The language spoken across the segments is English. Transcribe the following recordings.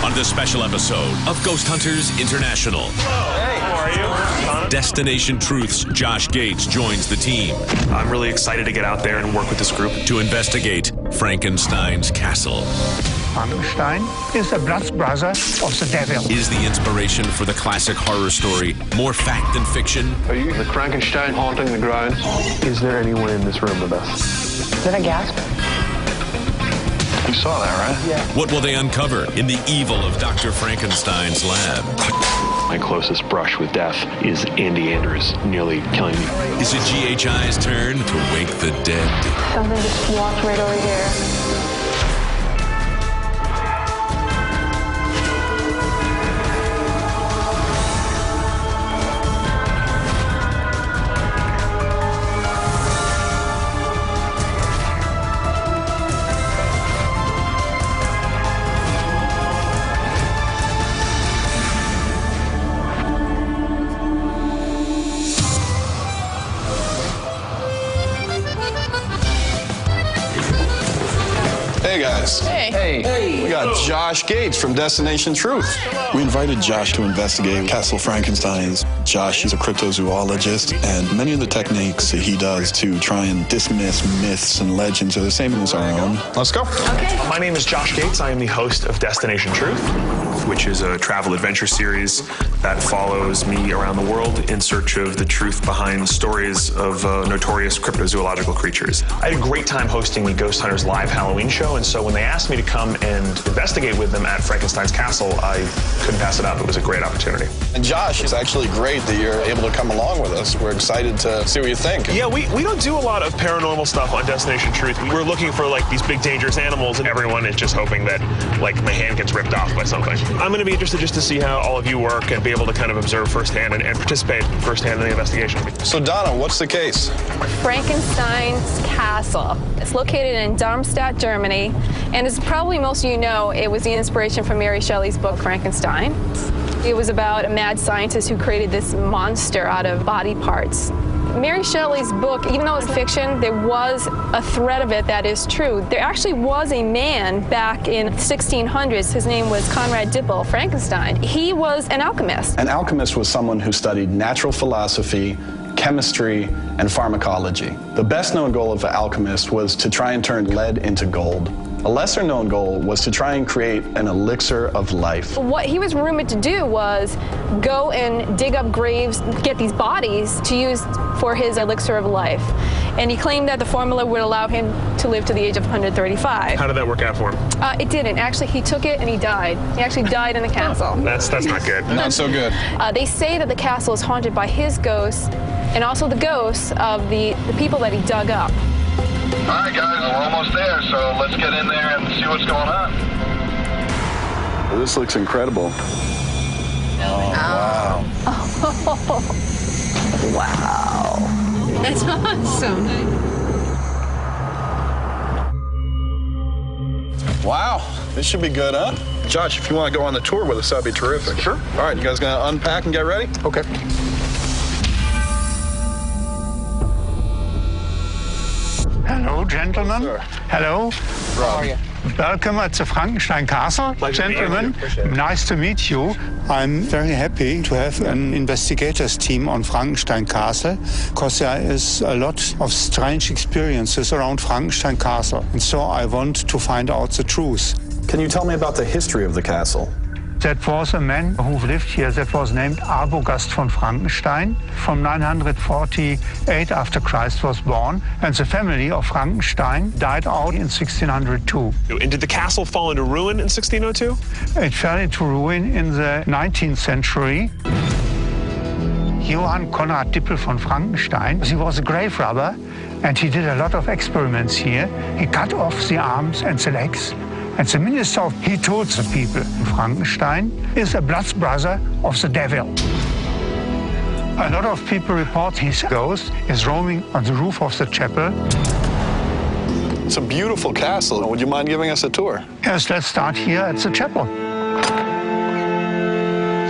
on this special episode of Ghost Hunters International. Hey, how are you? Destination Truth's Josh Gates joins the team. I'm really excited to get out there and work with this group to investigate Frankenstein's Castle. Frankenstein is the blood brother of the devil. Is the inspiration for the classic horror story more fact than fiction? Are you the Frankenstein haunting the ground? Is there anyone in this room with us? Is that a gasp? You saw that, right? Yeah. What will they uncover in the evil of Dr. Frankenstein's lab? My closest brush with death is Andy Andrews nearly killing me. Is it GHI's turn to wake the dead? Something just walked right over here. Hey guys. Hey. We got Josh Gates from Destination Truth. We invited Josh to investigate Castle Frankensteins. Josh is a cryptozoologist, and many of the techniques that he does to try and dismiss myths and legends are the same as our own. Let's go. Okay. My name is Josh Gates. I am the host of Destination Truth, which is a travel adventure series that follows me around the world in search of the truth behind stories of notorious cryptozoological creatures. I had a great time hosting the Ghost Hunters live Halloween show, and so when they asked me to come and investigate with them at Frankenstein's Castle, I couldn't pass it up. It was a great opportunity. And Josh, it's actually great that you're able to come along with us. We're excited to see what you think. Yeah, we don't do a lot of paranormal stuff on Destination Truth. We're looking for like these big dangerous animals, and everyone is just hoping that like my hand gets ripped off by something. I'm going to be interested just to see how all of you work and be able to kind of observe firsthand and participate firsthand in the investigation. So Donna, what's the case? Frankenstein's Castle. It's located in Darmstadt, Germany, and as probably most of you know, it was the inspiration for Mary Shelley's book, Frankenstein. It was about a mad scientist who created this monster out of body parts. Mary Shelley's book, even though it's fiction, there was a thread of it that is true. There actually was a man back in the 1600s. His name was Conrad Dippel, Frankenstein. He was an alchemist. An alchemist was someone who studied natural philosophy, chemistry, and pharmacology. The best-known goal of an alchemist was to try and turn lead into gold. A lesser-known goal was to try and create an elixir of life. What he was rumored to do was go and dig up graves, get these bodies to use for his elixir of life. And he claimed that the formula would allow him to live to the age of 135. How did that work out for him? It didn't. Actually, he took it and he died. He actually died in the castle. That's not good. Not so good. They say that the castle is haunted by his ghosts and also the ghosts of the people that he dug up. All right, guys, we're almost there, so let's get in there and see what's going on. This looks incredible. Wow. Wow. That's awesome. Wow. This should be good, huh? Josh, if you want to go on the tour with us, that'd be terrific. Sure. All right, you guys gonna unpack and get ready? Okay. Hello, gentlemen. Sir. Hello. How are you? Welcome at the Frankenstein Castle, Pleasure to be gentlemen. here. Appreciate it. Nice to meet you. I'm very happy to have an investigators team on Frankenstein Castle, because there is a lot of strange experiences around Frankenstein Castle. And so I want to find out the truth. Can you tell me about the history of the castle? That was a man who lived here that was named Arbogast von Frankenstein from 948 after Christ was born. And the family of Frankenstein died out in 1602. And did the castle fall into ruin in 1602? It fell into ruin in the 19th century. Johann Conrad Dippel von Frankenstein, he was a grave robber, and he did a lot of experiments here. He cut off the arms and the legs. And the minister, he told the people, Frankenstein is a blood brother of the devil. A lot of people report his ghost is roaming on the roof of the chapel. It's a beautiful castle. Would you mind giving us a tour? Yes, let's start here at the chapel.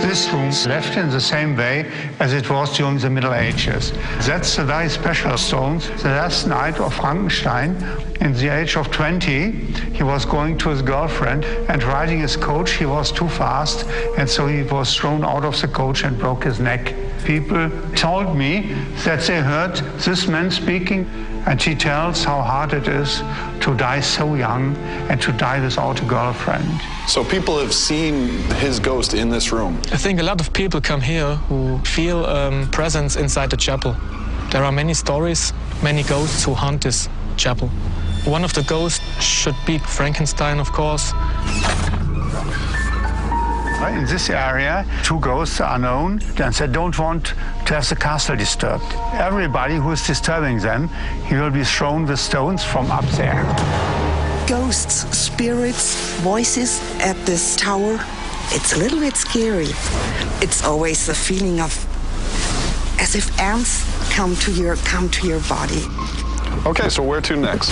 This room is left in the same way as it was during the Middle Ages. That's a very special stone. The last night of Frankenstein, in the age of 20, he was going to his girlfriend, and riding his coach, he was too fast, and so he was thrown out of the coach and broke his neck. People told me that they heard this man speaking, and he tells how hard it is to die so young and to die without a girlfriend. So people have seen his ghost in this room. I think a lot of people come here who feel presence inside the chapel. There are many stories, many ghosts who haunt this chapel. One of the ghosts should be Frankenstein, of course. In this area, two ghosts are known, and they don't want to have the castle disturbed. Everybody who is disturbing them, he will be thrown with stones from up there. Ghosts, spirits, voices at this tower, it's a little bit scary. It's always the feeling of as if ants come to your body. Okay, so where to next?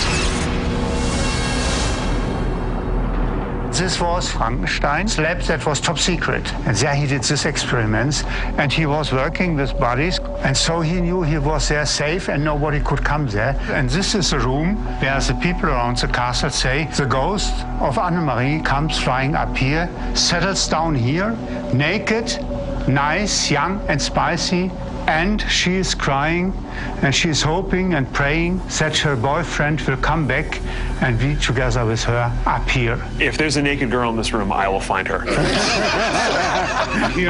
This was Frankenstein's lab that was top secret. And there he did these experiments, and he was working with bodies, and so he knew he was there safe and nobody could come there. And this is a room where the people around the castle say the ghost of Annemarie comes flying up here, settles down here, naked, nice, young and spicy, and she is crying, and she is hoping and praying that her boyfriend will come back and be together with her up here. If there's a naked girl in this room, I will find her.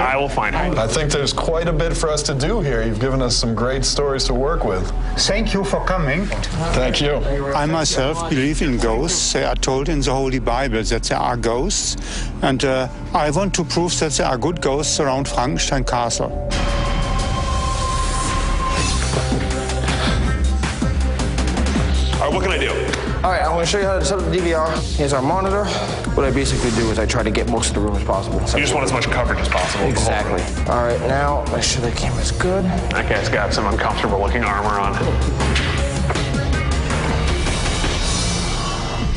I will find her. I think there's quite a bit for us to do here. You've given us some great stories to work with. Thank you for coming. Thank you. I myself believe in ghosts. They are told in the Holy Bible that there are ghosts, and I want to prove that there are good ghosts around Frankenstein Castle. What can I do? All right, I'm going to show you how to set up the DVR. Here's our monitor. What I basically do is I try to get most of the room as possible. So you just want as much coverage as possible. Exactly. All right, now make sure the camera's good. That guy's got some uncomfortable looking armor on.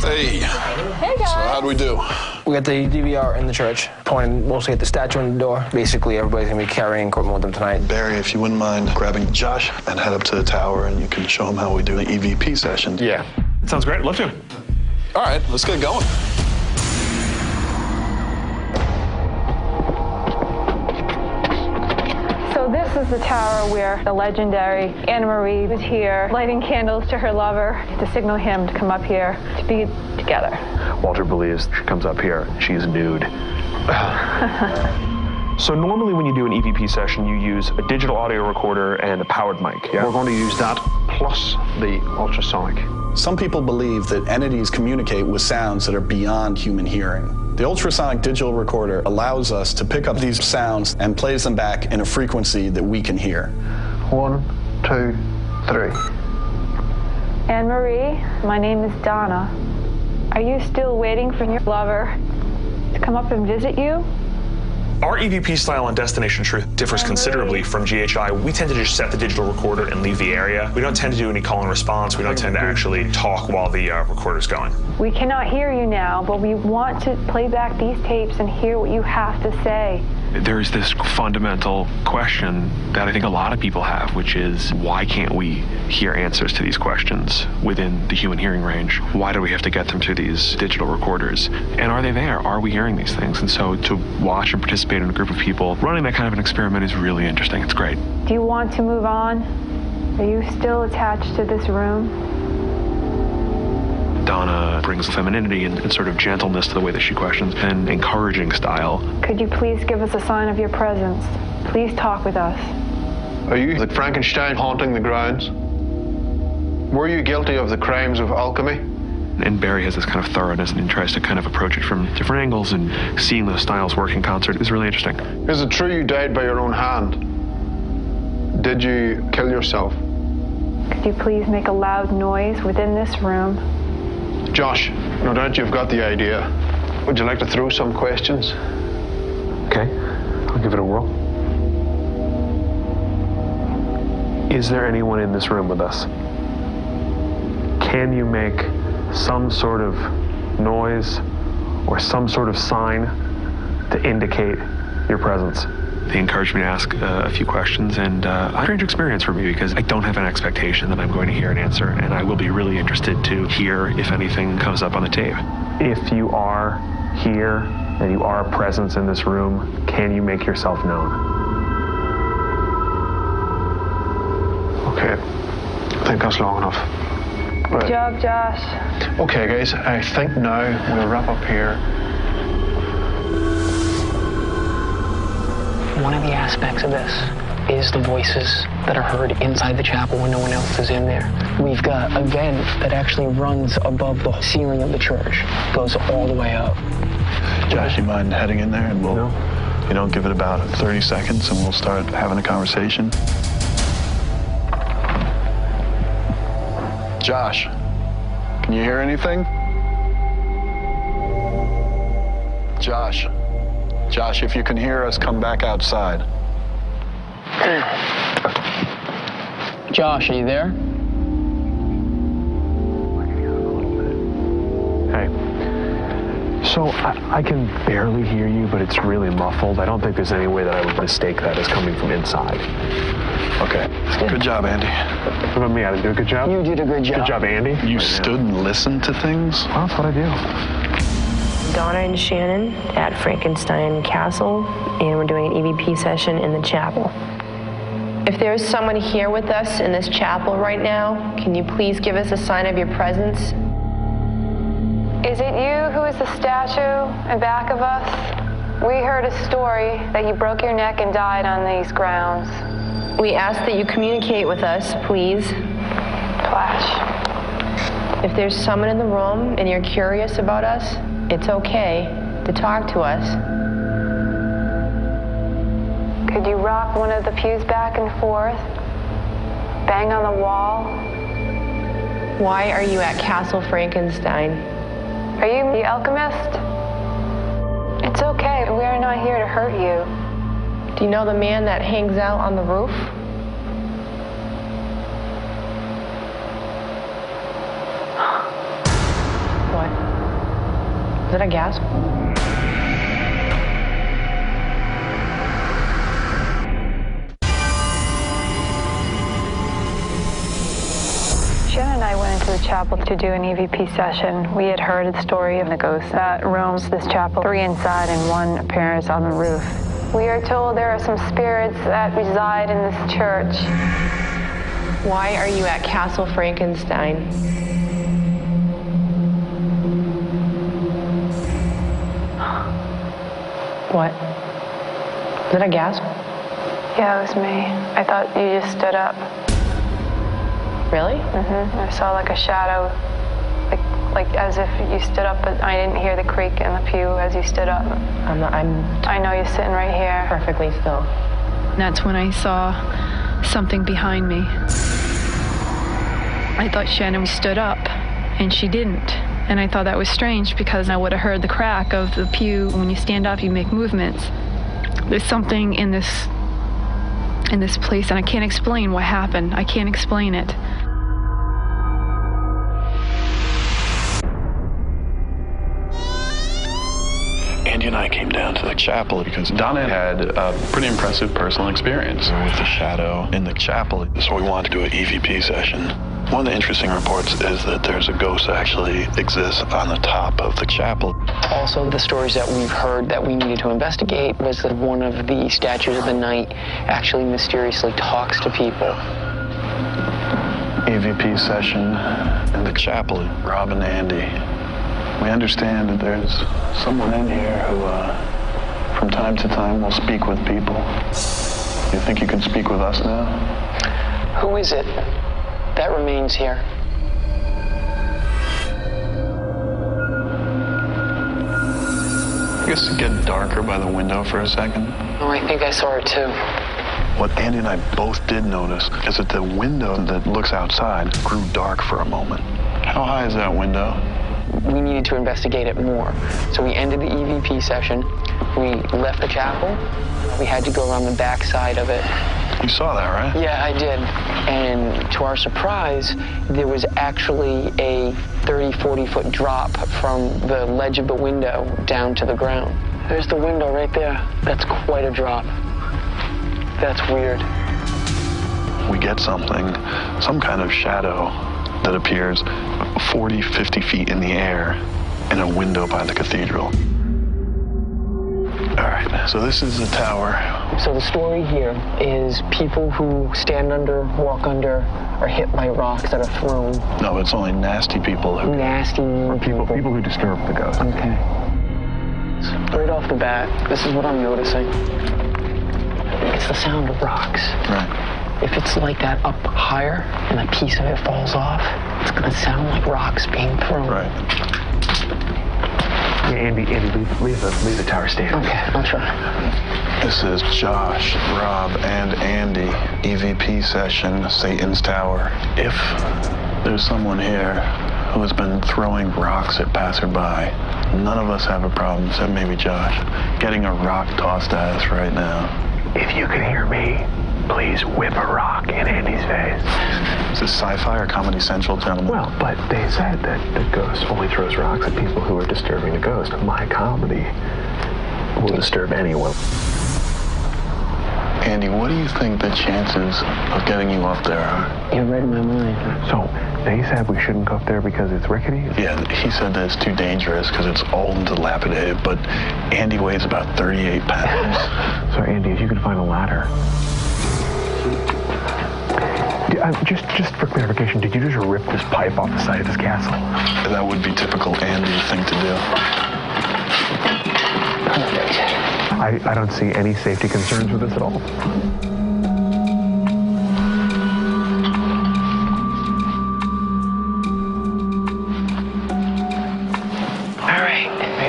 Hey. Hey, guys. So how'd we do? We got the DVR in the church, pointing mostly at the statue on the door. Basically, everybody's going to be carrying equipment with them tonight. Barry, if you wouldn't mind grabbing Josh and head up to the tower, and you can show him how we do an EVP session. Yeah. Sounds great. Love to. All right, let's get going. So this is the tower where the legendary Annemarie was here, lighting candles to her lover to signal him to come up here to be together. Walter believes she comes up here, she's nude. So normally when you do an EVP session, you use a digital audio recorder and a powered mic. Yeah? We're going to use that plus the ultrasonic. Some people believe that entities communicate with sounds that are beyond human hearing. The ultrasonic digital recorder allows us to pick up these sounds and plays them back in a frequency that we can hear. 1, 2, 3. Annemarie, my name is Donna. Are you still waiting for your lover to come up and visit you? Our EVP style on Destination Truth differs considerably from GHI. We tend to just set the digital recorder and leave the area. We don't tend to do any call and response. We don't tend to actually talk while the recorder's going. We cannot hear you now, but we want to play back these tapes and hear what you have to say. There's this fundamental question that I think a lot of people have, which is why can't we hear answers to these questions within the human hearing range? Why do we have to get them through these digital recorders? And are they there? Are we hearing these things? And so to watch and participate in a group of people running that kind of an experiment is really interesting. It's great. Do you want to move on? Are you still attached to this room? Donna brings femininity and sort of gentleness to the way that she questions, and encouraging style. Could you please give us a sign of your presence? Please talk with us. Are you the Frankenstein haunting the grounds? Were you guilty of the crimes of alchemy? And Barry has this kind of thoroughness and tries to kind of approach it from different angles, and seeing those styles work in concert is really interesting. Is it true you died by your own hand? Did you kill yourself? Could you please make a loud noise within this room? Josh, no doubt you've got the idea. Would you like to throw some questions? Okay, I'll give it a whirl. Is there anyone in this room with us? Can you make some sort of noise or some sort of sign to indicate your presence. They encouraged me to ask a few questions, and a strange experience for me because I don't have an expectation that I'm going to hear an answer, and I will be really interested to hear if anything comes up on the tape. If you are here and you are a presence in this room, can you make yourself known? Okay, I think that's long enough. Good job, Josh. Okay, guys, I think now we'll wrap up here. One of the aspects of this is the voices that are heard inside the chapel when no one else is in there. We've got a vent that actually runs above the ceiling of the church, goes all the way up. Josh, you mind heading in there and we'll, give it about 30 seconds and we'll start having a conversation. Josh, can you hear anything? Josh, if you can hear us, come back outside. Josh, are you there? Hey. So I can barely hear you, but it's really muffled. I don't think there's any way that I would mistake that as coming from inside. Okay. Good job, Andy. What about me? I didn't do a good job? You did a good job. Good job, Andy. You stood and listened to things? Well, that's what I do. Donna and Shannon at Frankenstein Castle, and we're doing an EVP session in the chapel. If there's someone here with us in this chapel right now, can you please give us a sign of your presence? Is it you who is the statue in back of us? We heard a story that you broke your neck and died on these grounds. We ask that you communicate with us, please. Flash. If there's someone in the room and you're curious about us, it's okay to talk to us. Could you rock one of the pews back and forth? Bang on the wall? Why are you at Castle Frankenstein? Are you the alchemist? It's okay, we are not here to hurt you. Do you know the man that hangs out on the roof? What? Is it a gasp? Shannon and I went into the chapel to do an EVP session. We had heard the story of the ghost that roams this chapel, 3 inside and 1 appears on the roof. We are told there are some spirits that reside in this church. Why are you at Castle Frankenstein? What? Is it a gasp? Yeah, it was me. I thought you just stood up. Really? Mm-hmm. I saw like a shadow, like as if you stood up, but I didn't hear the creak in the pew as you stood up. I know you're sitting right here. Perfectly still. That's when I saw something behind me. I thought Shannon stood up, and she didn't. And I thought that was strange because I would have heard the crack of the pew. When you stand up, you make movements. There's something in this place, and I can't explain what happened. I can't explain it. Andy and I came down to the chapel because Donna had a pretty impressive personal experience with the shadow in the chapel. So we wanted to do an EVP session. One of the interesting reports is that there's a ghost that actually exists on the top of the chapel. Also, the stories that we've heard that we needed to investigate was that one of the statues of the night actually mysteriously talks to people. EVP session in the chapel, Rob and Andy. We understand that there's someone in here who, from time to time, will speak with people. You think you can speak with us now? Who is it that remains here? I guess it get darker by the window for a second. Oh, I think I saw it too. What Andy and I both did notice is that the window that looks outside grew dark for a moment. How high is that window? We needed to investigate it more. So we ended the EVP session. We left the chapel. We had to go around the back side of it. You saw that, right? Yeah, I did. And to our surprise, there was actually a 30, 40-foot drop from the ledge of the window down to the ground. There's the window right there. That's quite a drop. That's weird. We get something, some kind of shadow that appears 40, 50 feet in the air in a window by the cathedral. All right, so this is the tower. So the story here is people who stand under, walk under, are hit by rocks that are thrown. No, it's only nasty people who... Nasty people who disturb the ghost. Okay. So right off the bat, this is what I'm noticing. It's the sound of rocks. Right. If it's like that up higher and a piece of it falls off, it's gonna sound like rocks being thrown. Right. Yeah, Andy, leave the tower stand. Okay, I'll try. This is Josh, Rob, and Andy. EVP Session, Satan's Tower. If there's someone here who has been throwing rocks at passerby, none of us have a problem, except maybe Josh, getting a rock tossed at us right now. If you can hear me, please whip a rock in Andy's face. Is this sci-fi or Comedy Central, gentlemen? Well, but they said that the ghost only throws rocks at people who are disturbing the ghost. My comedy will disturb anyone. Andy, what do you think the chances of getting you up there are? You're right in my mind. So, they said we shouldn't go up there because it's rickety? Yeah, he said that it's too dangerous because it's old and dilapidated, but Andy weighs about 38 pounds. So, Andy, if you could find a ladder. Just for clarification, did you just rip this pipe off the side of this castle? That would be typical Andy thing to do. I don't see any safety concerns with this at all.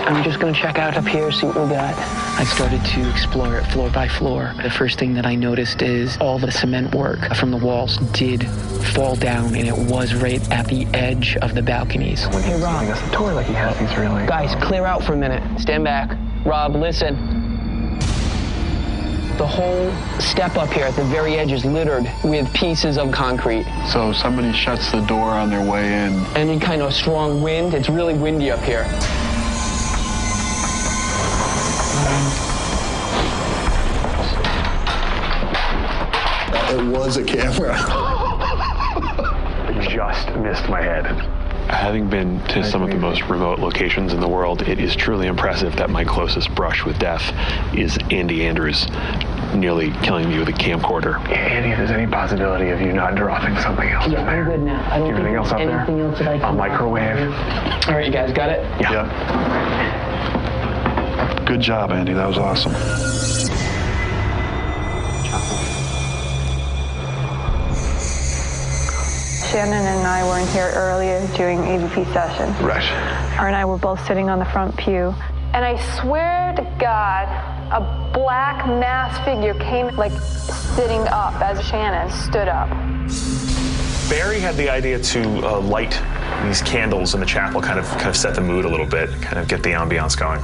I'm just gonna check out up here, see what we got. I started to explore it floor by floor. The first thing that I noticed is all the cement work from the walls did fall down, and it was right at the edge of the balconies. Hey, Rob. Giving us a tour like he has these really... Guys, clear out for a minute. Stand back. Rob, listen. The whole step up here at the very edge is littered with pieces of concrete. So somebody shuts the door on their way in. Any kind of strong wind, it's really windy up here. It was a camera. Just missed my head. Having been to some of the most remote locations in the world, it is truly impressive that my closest brush with death is Andy Andrews, nearly killing me with a camcorder. Andy, if there's any possibility of you not dropping something else in there. I'm good now. I don't think anything else up there? Anything else that I can... A microwave? All right, you guys got it? Yeah. Good job, Andy. That was awesome. Shannon and I were in here earlier during EVP Session. Right. Her and I were both sitting on the front pew. And I swear to God, a black masked figure came like sitting up as Shannon stood up. Barry had the idea to light these candles in the chapel, kind of set the mood a little bit, kind of get the ambiance going.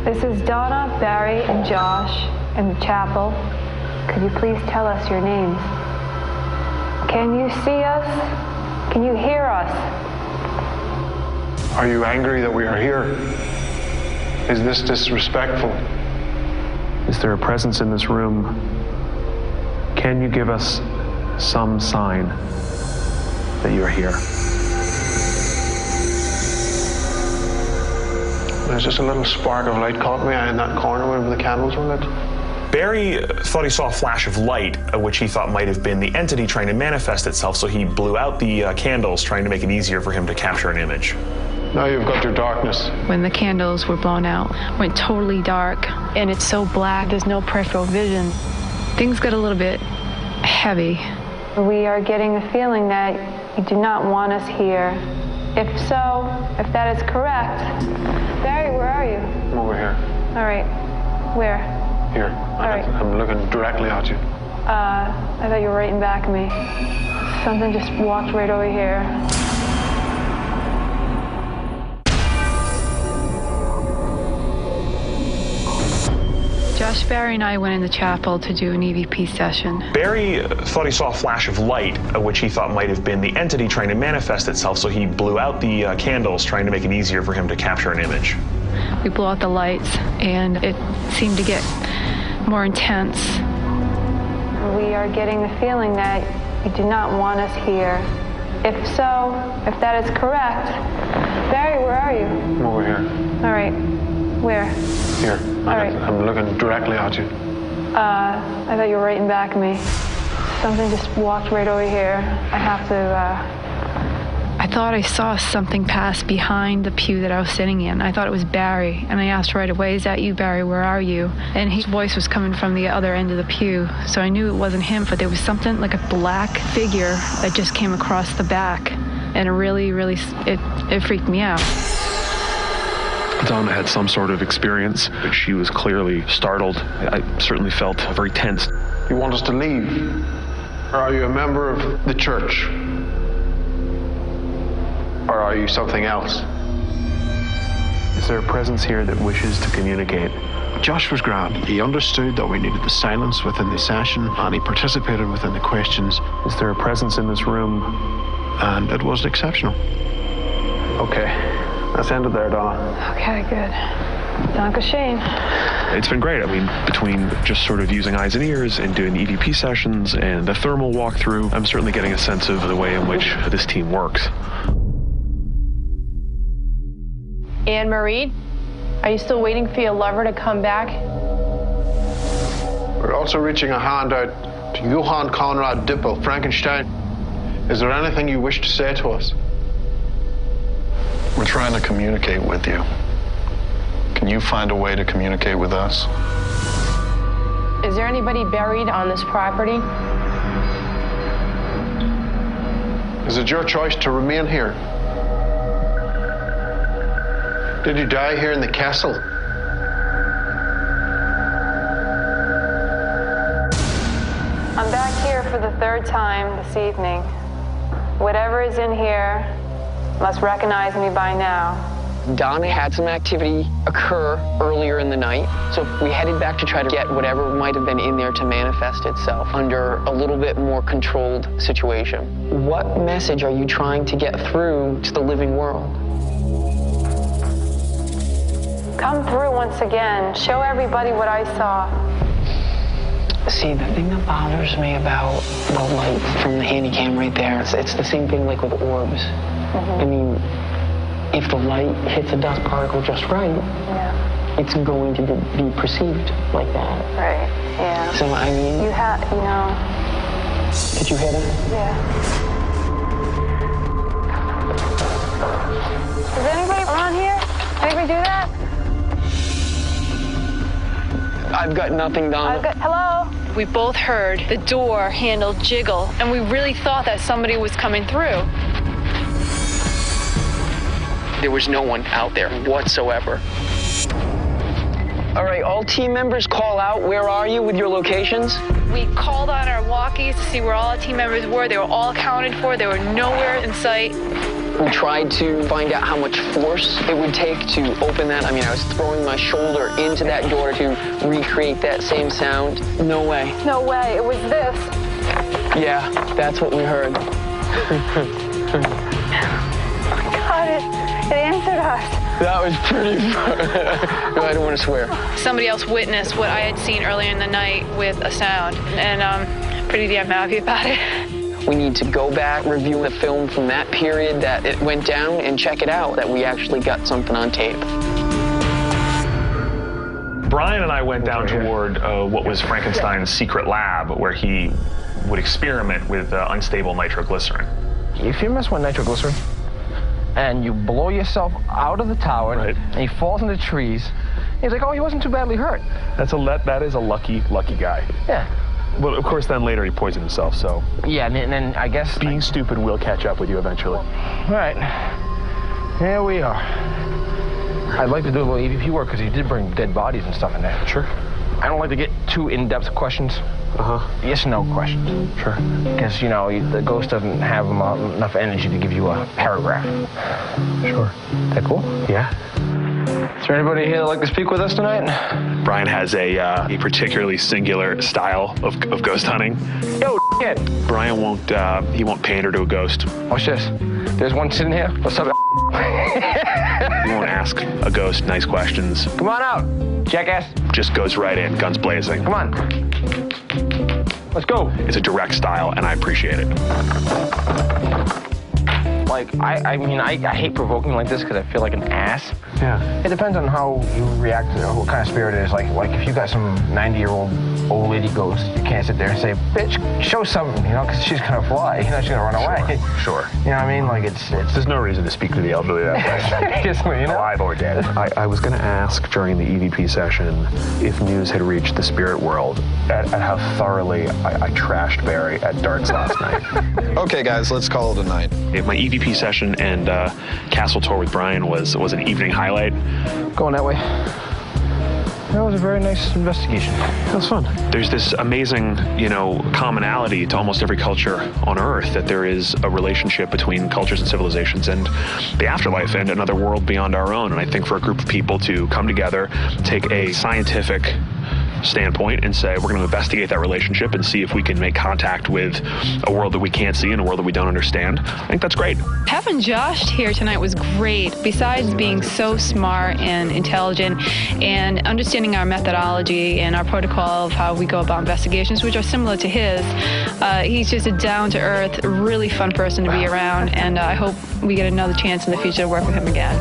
This is Donna, Barry, and Josh in the chapel. Could you please tell us your names? Can you see us? Can you hear us? Are you angry that we are here? Is this disrespectful? Is there a presence in this room? Can you give us some sign that you are here? There's just a little spark of light caught me in that corner where the candles were lit. Barry thought he saw a flash of light, which he thought might have been the entity trying to manifest itself, so he blew out the candles, trying to make it easier for him to capture an image. Now you've got your darkness. When the candles were blown out, it went totally dark, and it's so black, there's no peripheral vision. Things got a little bit heavy. We are getting the feeling that you do not want us here. If so, if that is correct, Barry, where are you? I'm over here. All right, where? Here. All right. I'm looking directly at you. I thought you were right in back of me. Something just walked right over here. Josh, Barry, and I went in the chapel to do an EVP session. Barry thought he saw a flash of light, which he thought might have been the entity trying to manifest itself, so he blew out the candles, trying to make it easier for him to capture an image. we blew out the lights, and it seemed to get more intense. We are getting the feeling that you do not want us here. If so, if that is correct, Barry, where are you? Over here. All right. Where? Here. All right. I'm looking directly at you. I thought you were right in back of me. Something just walked right over here. I have to, I thought I saw something pass behind the pew that I was sitting in. I thought it was Barry, and I asked right away, is that you, Barry? Where are you? And his voice was coming from the other end of the pew, so I knew it wasn't him, but there was something like a black figure that just came across the back, and it really, it freaked me out. Donna had some sort of experience, but she was clearly startled. I certainly felt very tense. You want us to leave? Or are you a member of the church? Or are you something else? Is there a presence here that wishes to communicate? Josh was grand. He understood that we needed the silence within the session, and he participated within the questions. Is there a presence in this room? And it was exceptional. Okay, let's end it there, Donna. Okay, good. Dankeschön. It's been great. I mean, between just sort of using eyes and ears and doing the EVP sessions and the thermal walkthrough, I'm certainly getting a sense of the way in which this team works. Anne-Marie, are you still waiting for your lover to come back? We're also reaching a hand out to Johann Conrad Dippel, Frankenstein. Is there anything you wish to say to us? We're trying to communicate with you. Can you find a way to communicate with us? Is there anybody buried on this property? Is it your choice to remain here? Did you die here in the castle? I'm back here for the third time this evening. Whatever is in here must recognize me by now. Donna had some activity occur earlier in the night, so we headed back to try to get whatever might have been in there to manifest itself under a little bit more controlled situation. What message are you trying to get through to the living world? Come through once again. Show everybody what I saw. See, the thing that bothers me about the light from the handy cam right there, it's the same thing like with orbs. I mean, if the light hits a dust particle just right, it's going to be perceived like that. Right, yeah. So, I mean... You know... Did you hit it? Yeah. Is anybody around here? Anybody do that? I've got nothing, Donna. Hello? We both heard the door handle jiggle, and we really thought that somebody was coming through. There was no one out there whatsoever. All right, all team members call out. Where are you with your locations? We called on our walkies to see where all our team members were. They were all accounted for. They were nowhere in sight. We tried to find out how much force it would take to open that. I mean, I was throwing my shoulder into that door to recreate that same sound. No way. No way. It was this. Yeah, that's what we heard. God, it answered us. That was pretty fun. No, I don't want to swear. Somebody else witnessed what I had seen earlier in the night with a sound, and I'm pretty damn happy about it. We need to go back, review the film from that period that it went down, and check it out, that we actually got something on tape. Brian and I went down toward what was Frankenstein's secret lab, where he would experiment with unstable nitroglycerin. If you mess with nitroglycerin and you blow yourself out of the tower and he falls into the trees, he's like, oh, he wasn't too badly hurt. That is a lucky guy. Yeah. Well, of course, then later he poisoned himself, so... Yeah, and then I guess... Being stupid will catch up with you eventually. All right. Here we are. I'd like to do a little EVP work, because he did bring dead bodies and stuff in there. Sure. I don't like to get too in-depth questions. Yes/no questions. Sure. Because, you know, the ghost doesn't have enough energy to give you a paragraph. Sure. Is that cool? Yeah. Is there anybody here that'd like to speak with us tonight? Brian has a particularly singular style of ghost hunting. Yo, kid. Brian won't pander to a ghost. Watch this. There's one sitting here. What's up? He won't ask a ghost nice questions. Come on out, jackass. Just goes right in, guns blazing. Come on. Let's go. It's a direct style, and I appreciate it. Like, I mean, I hate provoking like this because I feel like an ass. Yeah. It depends on how you react to what kind of spirit it is. Like if you got some 90-year-old old lady ghost, you can't sit there and say, bitch, show something, you know, because she's going to fly. You know, she's going to run away. Sure. You know what I mean? Like, it's There's no reason to speak to the elderly that way. Just, you know? Alive or dead. I was going to ask during the EVP session if news had reached the spirit world at how thoroughly I trashed Barry at darts last night. Okay, guys, let's call it a night. If my EVP session and castle tour with Brian was an evening highlight. Going that way. That was a very nice investigation. It was fun. There's this amazing, commonality to almost every culture on Earth, that there is a relationship between cultures and civilizations and the afterlife and another world beyond our own. And I think for a group of people to come together, take a scientific standpoint and say, we're going to investigate that relationship and see if we can make contact with a world that we can't see and a world that we don't understand. I think that's great. Having Josh here tonight was great. Besides being so smart and intelligent and understanding our methodology and our protocol of how we go about investigations, which are similar to his, he's just a down-to-earth, really fun person to be around, and I hope we get another chance in the future to work with him again.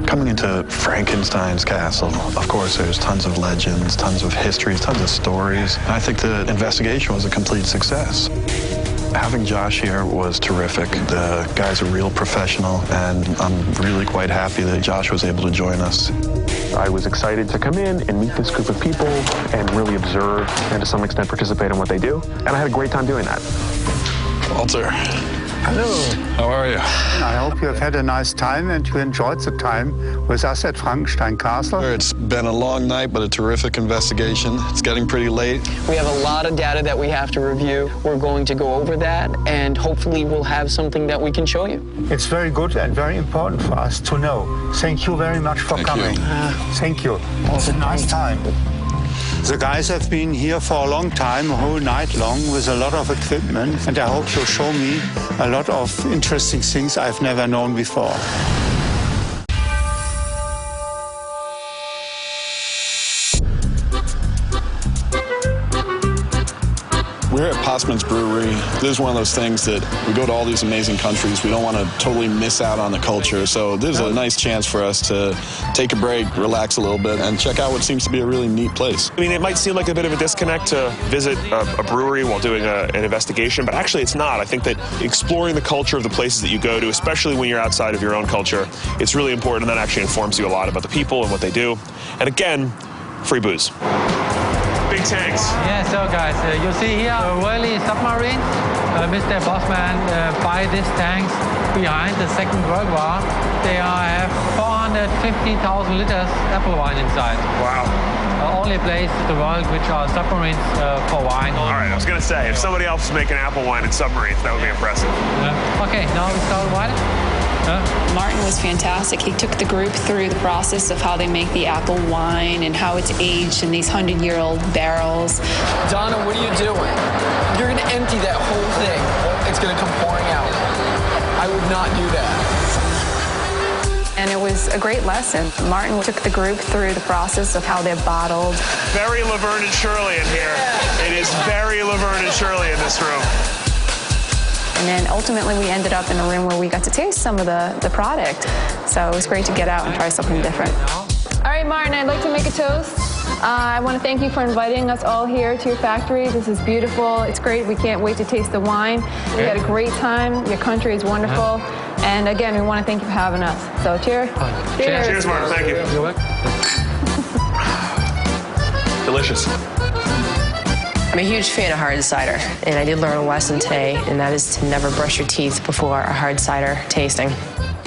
Coming into Frankenstein's Castle, of course, there's tons of legends, tons of histories, tons of stories. And I think the investigation was a complete success. Having Josh here was terrific. The guy's a real professional, and I'm really quite happy that Josh was able to join us. I was excited to come in and meet this group of people and really observe and to some extent participate in what they do. And I had a great time doing that. Walter. Hello. How are you? I hope you have had a nice time and you enjoyed the time with us at Frankenstein Castle. It's been a long night, but a terrific investigation. It's getting pretty late. We have a lot of data that we have to review. We're going to go over that, and hopefully we'll have something that we can show you. It's very good and very important for us to know. Thank you very much for coming. Thank you. It was a nice time. The guys have been here for a long time, a whole night long, with a lot of equipment, and I hope you'll show me a lot of interesting things I've never known before. We're at Passman's Brewery. This is one of those things that we go to all these amazing countries. We don't want to totally miss out on the culture. So this is a nice chance for us to take a break, relax a little bit, and check out what seems to be a really neat place. I mean, it might seem like a bit of a disconnect to visit a brewery while doing an investigation, but actually it's not. I think that exploring the culture of the places that you go to, especially when you're outside of your own culture, it's really important, and that actually informs you a lot about the people and what they do. And again, free booze. Big tanks. Yeah, so guys, you see here really submarines. Mr. Bossman buy these tanks behind the Second World War. They have 450,000 liters apple wine inside. Wow. Only place in the world which are submarines for wine. All right, I was going to say, if somebody else is making apple wine in submarines, that would be impressive. Okay, now we start wine. Martin was fantastic. He took the group through the process of how they make the apple wine and how it's aged in these 100-year-old barrels. Donna, what are you doing? You're going to empty that whole thing. It's going to come pouring out. I would not do that. And it was a great lesson. Martin took the group through the process of how they're bottled. Very Laverne and Shirley in here. It is very Laverne and Shirley in this room. And then ultimately we ended up in a room where we got to taste some of the product. So it was great to get out and try something different. All right, Martin, I'd like to make a toast. I want to thank you for inviting us all here to your factory. This is beautiful. It's great. We can't wait to taste the wine. We had a great time. Your country is wonderful. And again, we want to thank you for having us. So cheers. Cheers. Cheers, Martin. Thank you. You're welcome. Delicious. I'm a huge fan of hard cider, and I did learn a lesson today, and that is to never brush your teeth before a hard cider tasting.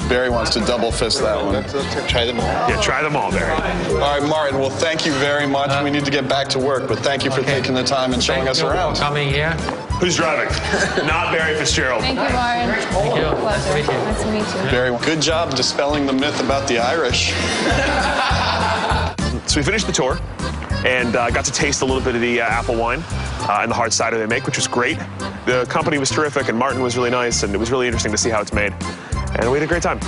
Barry wants to double fist that one. Try them all. Yeah, try them all, Barry. All right, Martin, well, thank you very much. We need to get back to work, but thank you for taking the time and showing us around. Coming here. Who's driving? Not Barry Fitzgerald. Thank you, Martin. Thank you. Pleasure. Nice to meet you. Barry, good job dispelling the myth about the Irish. So we finished the tour. and got to taste a little bit of the apple wine and the hard cider they make, which was great. The company was terrific, and Martin was really nice, and it was really interesting to see how it's made. And we had a great time.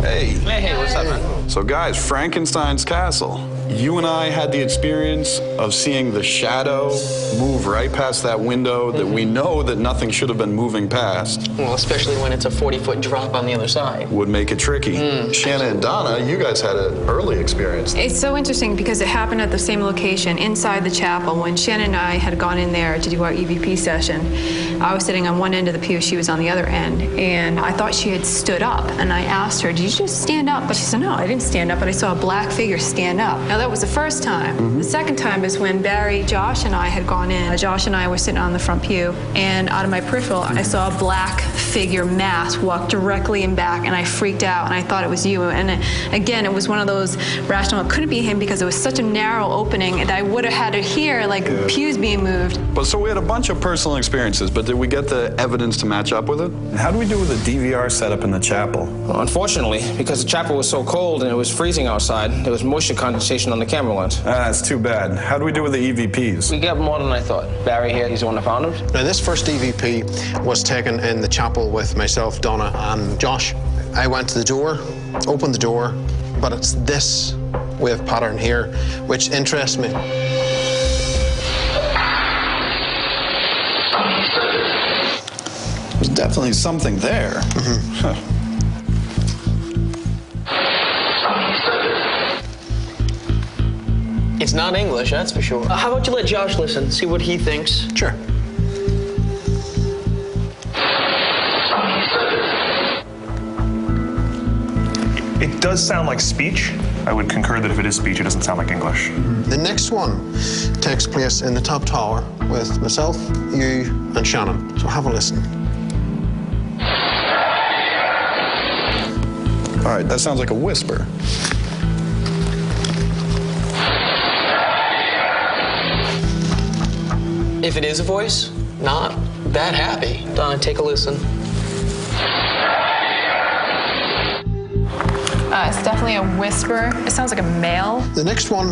Hey, what's up, man? So guys, Frankenstein's Castle. You and I had the experience of seeing the shadow move right past that window that we know that nothing should have been moving past. Well, especially when it's a 40-foot drop on the other side. Would make it tricky. Shanna and Donna, you guys had an early experience. It's so interesting because it happened at the same location inside the chapel. When Shannon and I had gone in there to do our EVP session, I was sitting on one end of the pew, she was on the other end, and I thought she had stood up, and I asked her, did you just stand up? But she said, no, I didn't stand up, but I saw a black figure stand up. Now, that was the first time. The second time is when Barry, Josh, and I had gone in. Josh and I were sitting on the front pew, and out of my peripheral, I saw a black figure mask walk directly in back, and I freaked out, and I thought it was you. And again, it was one of those rational, it couldn't be him because it was such a narrow opening that I would have had to hear, like, pews being moved. But so we had a bunch of personal experiences, but did we get the evidence to match up with it? And how do we do with the DVR setup in the chapel? Well, unfortunately, because the chapel was so cold and it was freezing outside, there was moisture condensation on the camera lens. That's too bad. How do we do with the EVPs? We got more than I thought. Barry here, he's the one that found them. Now, this first EVP was taken in the chapel with myself, Donna, and Josh. I went to the door, opened the door, but it's this wave pattern here which interests me. There's definitely something there. It's not English, that's for sure. How about you let Josh listen, see what he thinks? Sure. It does sound like speech. I would concur that if it is speech, it doesn't sound like English. The next one takes place in the top tower with myself, you, and Shannon. So have a listen. All right, that sounds like a whisper. If it is a voice, not that happy. Donna, take a listen. It's definitely a whisper. It sounds like a male. The next one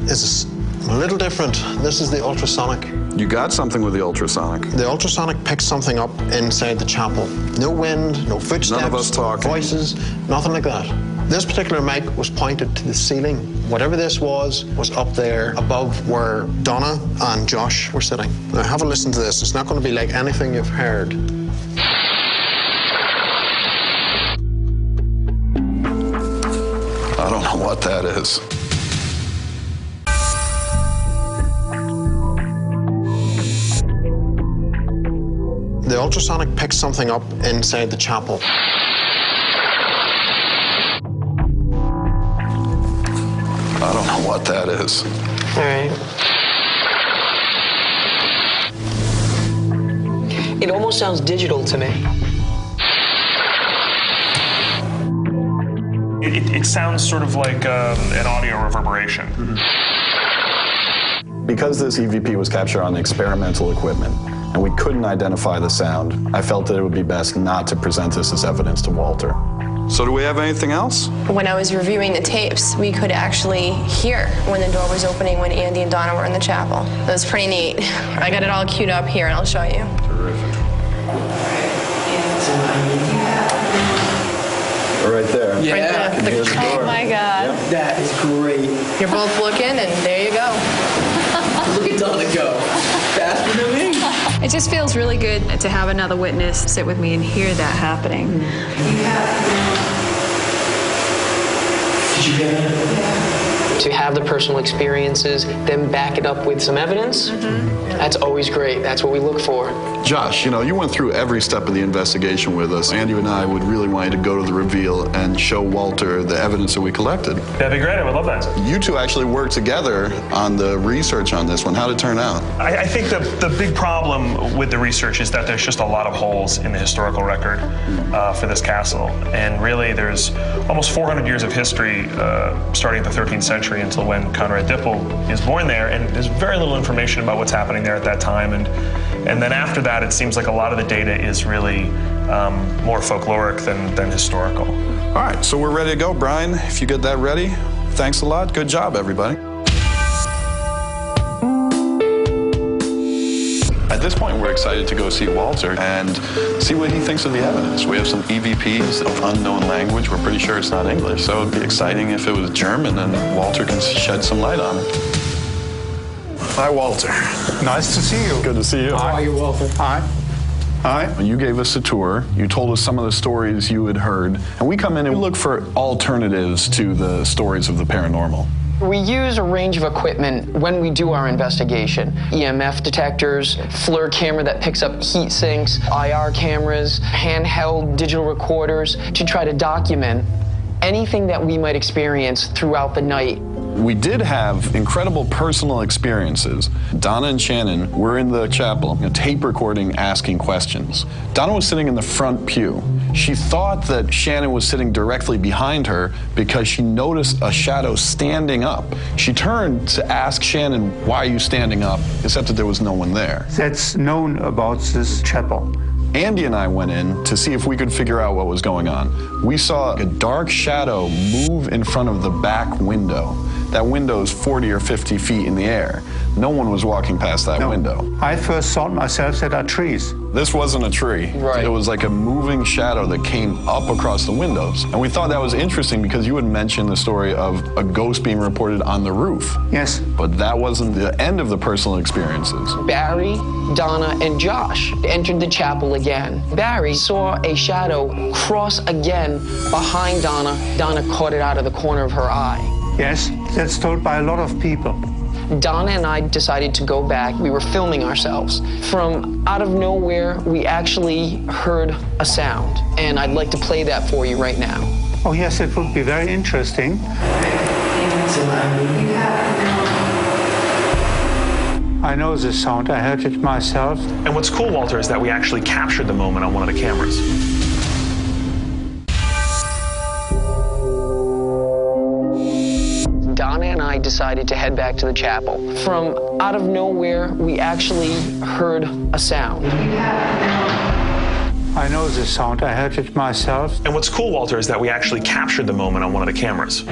is a little different. This is the ultrasonic. You got something with the ultrasonic. The ultrasonic picks something up inside the chapel. No wind, no footsteps, none of us talking, voices, nothing like that. This particular mic was pointed to the ceiling. Whatever this was up there above where Donna and Josh were sitting. Now have a listen to this. It's not going to be like anything you've heard. I don't know what that is. The ultrasonic picks something up inside the chapel. I don't know what that is. All right. It almost sounds digital to me. It sounds sort of like an audio reverberation. Because this EVP was captured on experimental equipment, and we couldn't identify the sound, I felt that it would be best not to present this as evidence to Walter. So do we have anything else? When I was reviewing the tapes, we could actually hear when the door was opening when Andy and Donna were in the chapel. That was pretty neat. I got it all queued up here, and I'll show you. Terrific. Right there. Yeah. Right there. Oh my God. Yep. That is great. You're both looking, and there you go. Look at Donna go. Faster than me. It just feels really good to have another witness sit with me and hear that happening. Did you hear that? To have the personal experiences, then back it up with some evidence, that's always great. That's what we look for. Josh, you know, you went through every step of the investigation with us. Andy and I would really want you to go to the reveal and show Walter the evidence that we collected. That'd be great. I would love that. You two actually worked together on the research on this one. How'd it turn out? I think the big problem with the research is that there's just a lot of holes in the historical record for this castle. And really, there's almost 400 years of history starting at the 13th century until when Conrad Dippel is born there, and there's very little information about what's happening there at that time. And then after that, it seems like a lot of the data is really more folkloric than historical. All right, so we're ready to go. Brian, if you get that ready, thanks a lot. Good job, everybody. At this point, we're excited to go see Walter and see what he thinks of the evidence. We have some EVPs of unknown language. We're pretty sure it's not English, so it'd be exciting if it was German and Walter can shed some light on it. Hi, Walter. Nice to see you. Good to see you. How are you, Walter? Hi. Hi. You gave us a tour. You told us some of the stories you had heard, and we come in and we look for alternatives to the stories of the paranormal. We use a range of equipment when we do our investigation. EMF detectors, FLIR camera that picks up heat sinks, IR cameras, handheld digital recorders to try to document anything that we might experience throughout the night. We did have incredible personal experiences. Donna and Shannon were in the chapel, tape recording, asking questions. Donna was sitting in the front pew. She thought that Shannon was sitting directly behind her because she noticed a shadow standing up. She turned to ask Shannon, "Why are you standing up?" except that there was no one there. That's known about this chapel. Andy and I went in to see if we could figure out what was going on. We saw a dark shadow move in front of the back window. That window is 40 or 50 feet in the air. No one was walking past that window. I first thought myself that are trees. This wasn't a tree. Right. It was like a moving shadow that came up across the windows. And we thought that was interesting because you had mentioned the story of a ghost being reported on the roof. Yes. But that wasn't the end of the personal experiences. Barry, Donna, and Josh entered the chapel again. Barry saw a shadow cross again behind Donna. Donna caught it out of the corner of her eye. Yes, that's told by a lot of people. Donna and I decided to go back. We were filming ourselves. From out of nowhere, we actually heard a sound, and I'd like to play that for you right now. Oh yes, it would be very interesting. I know this sound, I heard it myself. And what's cool, Walter, is that we actually captured the moment on one of the cameras. Donna and I decided to head back to the chapel. From out of nowhere, we actually heard a sound. I know this sound, I heard it myself. And what's cool, Walter, is that we actually captured the moment on one of the cameras.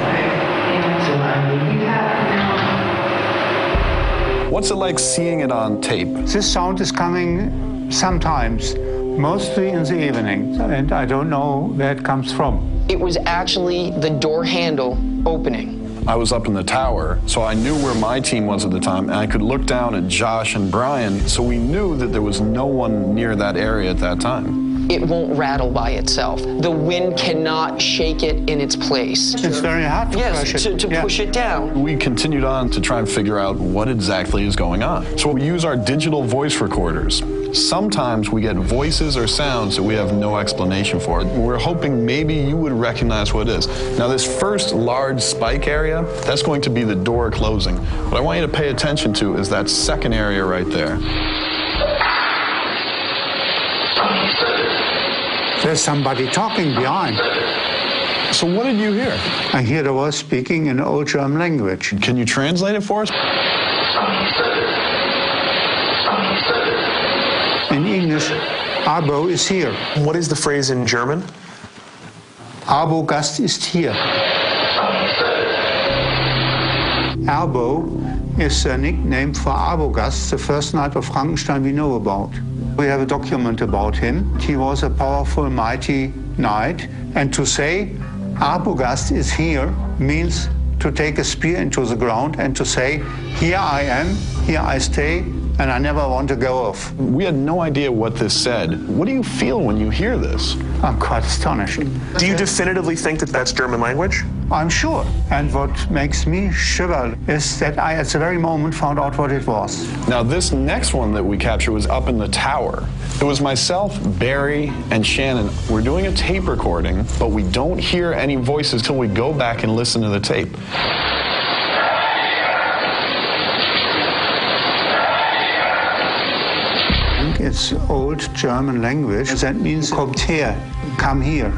What's it like seeing it on tape? This sound is coming sometimes, mostly in the evening, and I don't know where it comes from. It was actually the door handle opening. I was up in the tower, so I knew where my team was at the time, and I could look down at Josh and Brian, so we knew that there was no one near that area at that time. It won't rattle by itself. The wind cannot shake it in its place. It's very hard to push it. to push it down. We continued on to try and figure out what exactly is going on. So we use our digital voice recorders. Sometimes we get voices or sounds that we have no explanation for. We're hoping maybe you would recognize what it is. Now this first large spike area, that's going to be the door closing. What I want you to pay attention to is that second area right there. There's somebody talking behind. So what did you hear? I hear the voice speaking in Old German language. Can you translate it for us? In English, Abo is here. What is the phrase in German? Abo-Gast ist hier. Abo is a nickname for Abo-Gast, the first knight of Frankenstein we know about. We have a document about him. He was a powerful, mighty knight, and to say Abo-Gast is here means to take a spear into the ground and to say, here I am, here I stay, and I never want to go off. We had no idea what this said. What do you feel when you hear this? I'm quite astonished. Do you definitively think that that's German language? I'm sure. And what makes me shiver is that I, at the very moment, found out what it was. Now, this next one that we captured was up in the tower. It was myself, Barry, and Shannon. We're doing a tape recording, but we don't hear any voices till we go back and listen to the tape. It's old German language. That means kommt her, come here.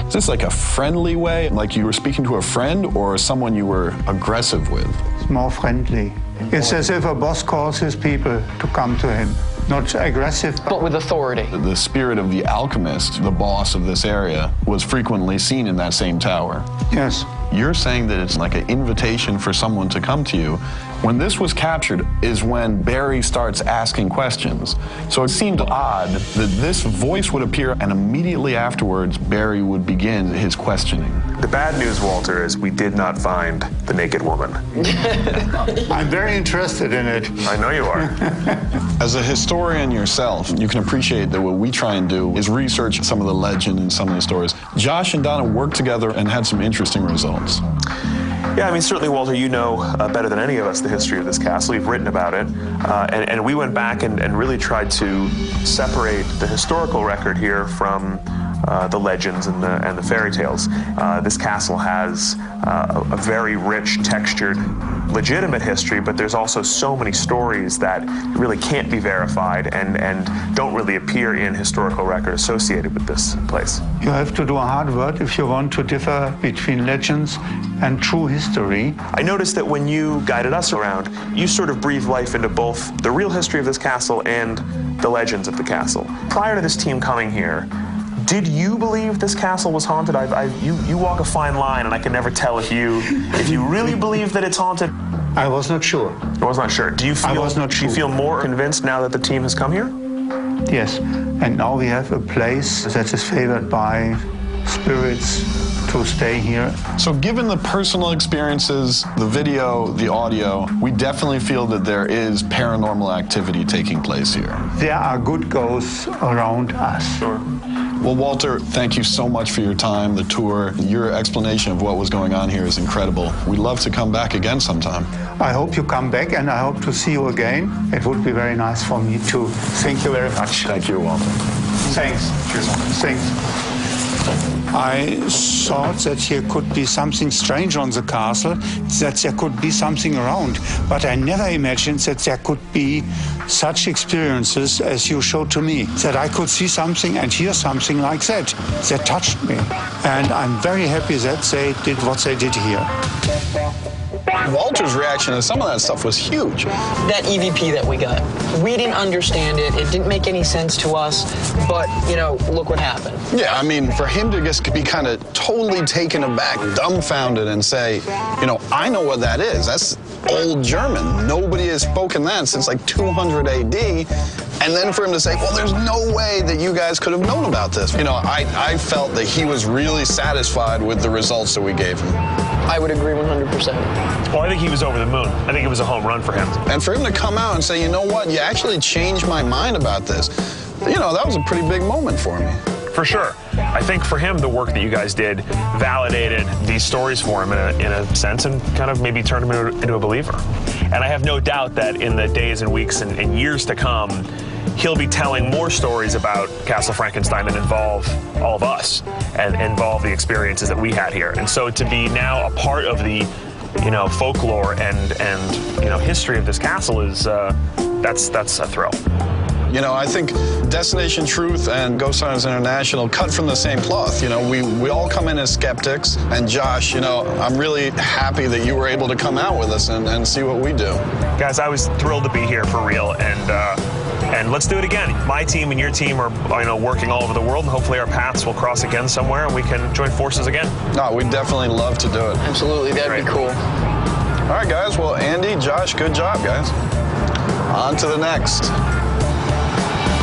Is this like a friendly way, like you were speaking to a friend or someone you were aggressive with? It's more friendly. It's as if a boss calls his people to come to him. Not aggressive, but with authority. The spirit of the alchemist, the boss of this area, was frequently seen in that same tower. Yes. You're saying that it's like an invitation for someone to come to you. When this was captured is when Barry starts asking questions. So it seemed odd that this voice would appear and immediately afterwards Barry would begin his questioning. The bad news, Walter, is we did not find the naked woman. I'm very interested in it. I know you are. As a historian yourself, you can appreciate that what we try and do is research some of the legend and some of the stories. Josh and Donna worked together and had some interesting results. Yeah, I mean, certainly, Walter, you know better than any of us the history of this castle. You've written about it. And we went back and really tried to separate the historical record here from the legends and the fairy tales. This castle has a very rich, textured, legitimate history, but there's also so many stories that really can't be verified and don't really appear in historical record associated with this place. You have to do a hard work if you want to differ between legends and true history. I noticed that when you guided us around, you sort of breathed life into both the real history of this castle and the legends of the castle. Prior to this team coming here, did you believe this castle was haunted? You walk a fine line, and I can never tell if you really believe that it's haunted. I was not sure. I was not sure. Do you feel more convinced now that the team has come here? Yes, and now we have a place that is favored by spirits to stay here. So given the personal experiences, the video, the audio, we definitely feel that there is paranormal activity taking place here. There are good ghosts around us. Sure. Well, Walter, thank you so much for your time, the tour. Your explanation of what was going on here is incredible. We'd love to come back again sometime. I hope you come back, and I hope to see you again. It would be very nice for me too. Thank you very much. Thank you, Walter. Thanks. Cheers. Thanks. I thought that here could be something strange on the castle, that there could be something around, but I never imagined that there could be such experiences as you showed to me, that I could see something and hear something like that. That touched me. And I'm very happy that they did what they did here. Walter's reaction to some of that stuff was huge. That EVP that we got, we didn't understand it. It didn't make any sense to us, but, you know, look what happened. Yeah, I mean, for him to just be kind of totally taken aback, dumbfounded, and say, you know, I know what that is. That's old German. Nobody has spoken that since like 200 AD. And then for him to say, well, there's no way that you guys could have known about this. You know, I felt that he was really satisfied with the results that we gave him. I would agree 100%. Well, I think he was over the moon. I think it was a home run for him. And for him to come out and say, you know what, you actually changed my mind about this, you know, that was a pretty big moment for me. For sure. I think for him, the work that you guys did validated these stories for him in a sense and kind of maybe turned him into a believer. And I have no doubt that in the days and weeks and years to come, he'll be telling more stories about Castle Frankenstein that involve all of us and involve the experiences that we had here. And so to be now a part of the, you know, folklore and you know, history of this castle is that's a thrill. You know, I think Destination Truth and Ghost Hunters International cut from the same cloth. You know, we all come in as skeptics. And Josh, you know, I'm really happy that you were able to come out with us and see what we do. Guys, I was thrilled to be here for real, and let's do it again. My team and your team are, you know, working all over the world, and hopefully our paths will cross again somewhere and we can join forces again. No, we'd definitely love to do it. Absolutely, that'd be cool. All right, guys. Well, Andy, Josh, good job, guys. On to the next.